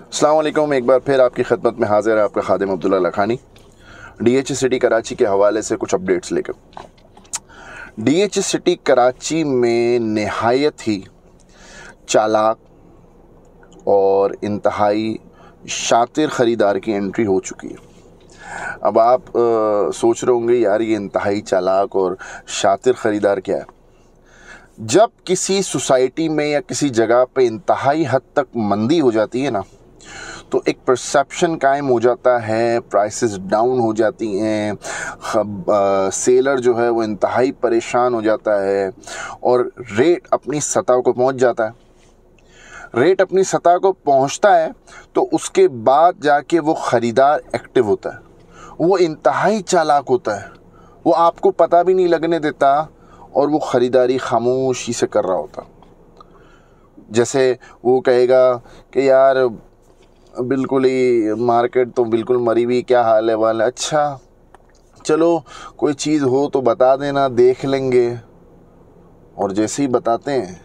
अस्सलाम वालेकुम। एक बार फिर आपकी खिदमत में हाजिर है आपका खादिम अब्दुल्ला लखानी DH सिटी कराची के हवाले से कुछ अपडेट्स लेकर। DH सिटी कराची में नहायत ही चालाक और इंतहाई शातिर ख़रीदार की एंट्री हो चुकी है। अब आप सोच रहे होंगे यार ये इंतहाई चालाक और शातिर ख़रीदार क्या है। जब किसी सोसाइटी में या किसी जगह पे इंतहाई हद तक मंदी हो जाती है ना, तो एक परसेप्शन कायम हो जाता है, प्राइसेस डाउन हो जाती हैं, सेलर जो है वो इंतहाई परेशान हो जाता है और रेट अपनी सतह को पहुंच जाता है। रेट अपनी सतह को पहुंचता है तो उसके बाद जाके वो ख़रीदार एक्टिव होता है, वो इंतहाई चालाक होता है, वो आपको पता भी नहीं लगने देता और वो ख़रीदारी खामोशी से कर रहा होता। जैसे वो कहेगा कि यार बिल्कुल ही मार्केट तो बिल्कुल मरी हुई, क्या हाल है वाले, अच्छा चलो कोई चीज़ हो तो बता देना, देख लेंगे। और जैसे ही बताते हैं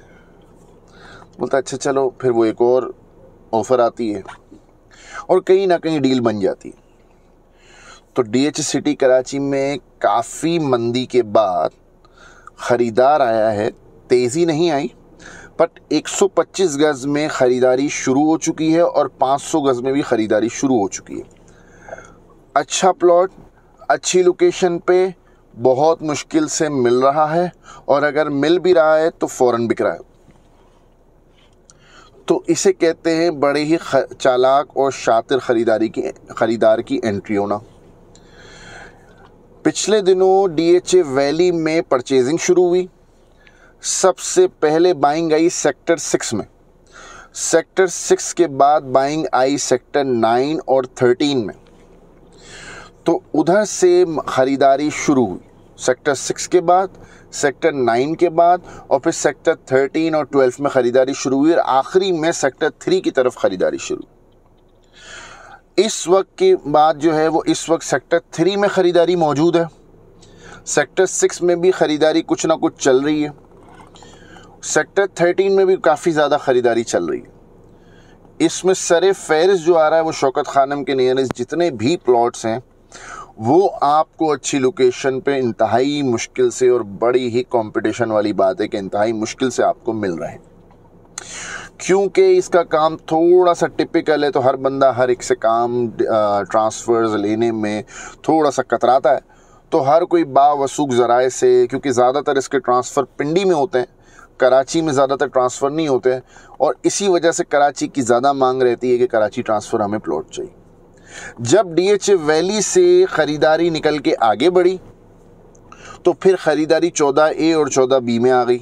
बोलता अच्छा चलो, फिर वो एक और ऑफ़र आती है और कहीं ना कहीं डील बन जाती है। तो DH सिटी कराची में काफ़ी मंदी के बाद ख़रीदार आया है, तेज़ी नहीं आई, बट 125 गज़ में ख़रीदारी शुरू हो चुकी है और 500 गज़ में भी ख़रीदारी शुरू हो चुकी है। अच्छा प्लॉट अच्छी लोकेशन पे बहुत मुश्किल से मिल रहा है और अगर मिल भी रहा है तो फ़ौरन बिक रहा है। तो इसे कहते हैं बड़े ही चालाक और शातिर ख़रीदार की एंट्री होना। पिछले दिनों DH वैली में परचेजिंग शुरू हुई। सबसे पहले बाइंग आई सेक्टर 6 में, सेक्टर 6 के बाद बाइंग आई सेक्टर 9 और 13 में। तो उधर से ख़रीदारी शुरू हुई, सेक्टर 6 के बाद, सेक्टर 9 के बाद और फिर सेक्टर 13 और 12 में ख़रीदारी शुरू हुई और आखिरी में सेक्टर 3 की तरफ ख़रीदारी शुरू। इस वक्त के बाद जो है वो इस वक्त सेक्टर 3 में ख़रीदारी मौजूद है। सेक्टर 6 में भी ख़रीदारी कुछ ना कुछ चल रही है। सेक्टर 13 में भी काफ़ी ज़्यादा ख़रीदारी चल रही है। इसमें सरे फहरिस्त जो आ रहा है वो शौकत खानम के नियरेस्ट जितने भी प्लॉट्स हैं वो आपको अच्छी लोकेशन पे इंतहाई मुश्किल से, और बड़ी ही कंपटीशन वाली बात है कि इंतहाई मुश्किल से आपको मिल रहे हैं, क्योंकि इसका काम थोड़ा सा टिपिकल है। तो हर बंदा हर एक से काम ट्रांसफ़र्स लेने में थोड़ा सा कतराता है। तो हर कोई बावसूख ज़राए से, क्योंकि ज़्यादातर इसके ट्रांसफ़र पिंडी में होते हैं, कराची में ज़्यादातर ट्रांसफ़र नहीं होते हैं, और इसी वजह से कराची की ज़्यादा मांग रहती है कि कराची ट्रांसफ़र हमें प्लॉट चाहिए। जब DH वैली से ख़रीदारी निकल के आगे बढ़ी तो फिर ख़रीदारी 14A और 14B में आ गई।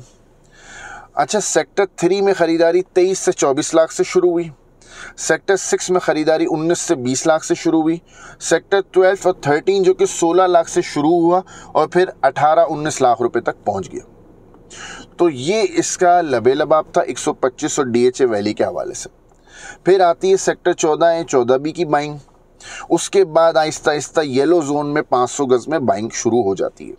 अच्छा, सेक्टर 3 में ख़रीदारी 23 से 24 लाख से शुरू हुई। सेक्टर 6 में ख़रीदारी 19 से 20 लाख से शुरू हुई। सेक्टर 12 और 13 जो कि 16 लाख से शुरू हुआ और फिर 18-19 लाख रुपए तक पहुंच गया। तो ये इसका लबे लबाब था 125 और DH वैली के हवाले से। फिर आती है सेक्टर 14A 14B की बाइंग। उसके बाद आहिस्ता आहिस्ता येलो जोन में 500 गज़ में बाइंग शुरू हो जाती है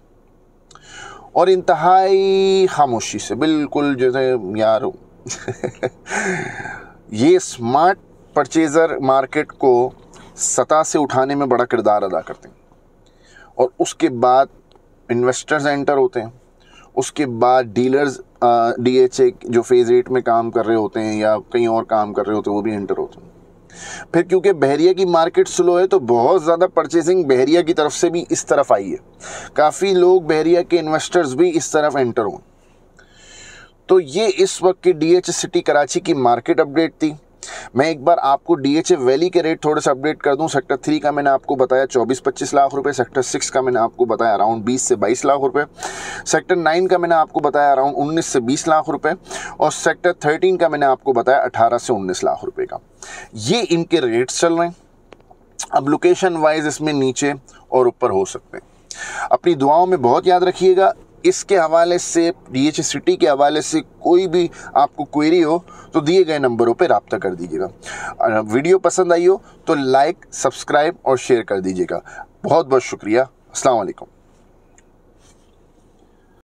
और इंतहाई खामोशी से, बिल्कुल जैसे यार ये स्मार्ट परचेज़र मार्केट को सतह से उठाने में बड़ा किरदार अदा करते हैं। और उसके बाद इन्वेस्टर्स एंटर होते हैं, उसके बाद डीलर्स DH जो फेज़ 8 में काम कर रहे होते हैं या कहीं और काम कर रहे होते हैं वो भी एंटर होते हैं। फिर क्योंकि बहरिया की मार्केट स्लो है तो बहुत ज़्यादा परचेजिंग बहरिया की तरफ से भी इस तरफ आई है। काफ़ी लोग बहरिया के इन्वेस्टर्स भी इस तरफ एंटर हुए। तो ये इस वक्त की DH सिटी कराची की मार्केट अपडेट थी। मैं एक बार आपको DH वैली के रेट थोड़े से अपडेट कर दूं। सेक्टर 3 का मैंने आपको बताया 24-25 लाख रुपए, सेक्टर 6 का मैंने आपको बताया अराउंड 20 से 22 लाख रुपए, सेक्टर 9 का मैंने आपको बताया अराउंड 19 से 20 लाख रुपए और सेक्टर 13 का मैंने आपको बताया 18 से 19 लाख रुपए का। ये इनके रेट्स चल रहे हैं। अब लोकेशन वाइज इसमें नीचे और ऊपर हो सकते हैं। अपनी दुआओं में बहुत याद रखिएगा। इसके हवाले से DH सिटी के हवाले से कोई भी आपको क्वेरी हो तो दिए गए नंबरों पे रब्ता कर दीजिएगा। वीडियो पसंद आई हो तो लाइक, सब्सक्राइब और शेयर कर दीजिएगा। बहुत बहुत शुक्रिया। अस्सलाम वालेकुम।